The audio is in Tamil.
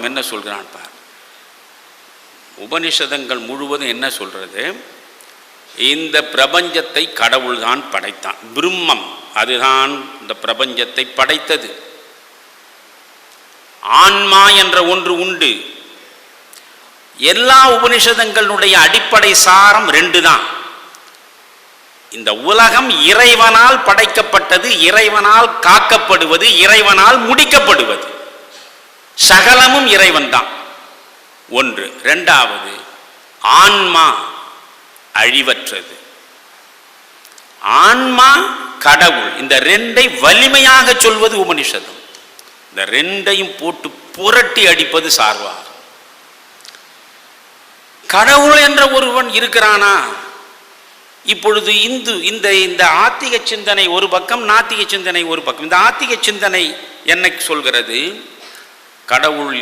பக்கம் என்ன சொல்கிறான் பார். உபனிஷதங்கள் முழுவதும் என்ன சொல்கிறது? இந்த பிரபஞ்சத்தை கடவுள்தான் படைத்தான். பிரம்மம் அதுதான் இந்த பிரபஞ்சத்தை படைத்தது. ஆன்மா என்ற ஒன்று உண்டு. எல்லா உபனிஷதங்களுடைய அடிப்படை சாரம் 2 தான். இந்த உலகம் இறைவனால் படைக்கப்பட்டது, இறைவனால் காக்கப்படுவது, இறைவனால் முடிக்கப்படுவது. சகலமும் இறைவன் தான். 1. 2வது, ஆன்மா அழிவற்றது. ஆன்மா கடவுள். இந்த 2ஐ வலிமையாக சொல்வது உபனிஷதம். இந்த 2ஐயும் போட்டு புரட்டி அடிப்பது சார்வார். கடவுள் என்ற ஒருவன் இருக்கிறானா? இப்பொழுது இந்த ஆத்திக சிந்தனை ஒரு பக்கம், நாத்திக சிந்தனை ஒரு பக்கம். இந்த ஆத்திக சிந்தனை என்ன சொல்கிறது? கடவுள்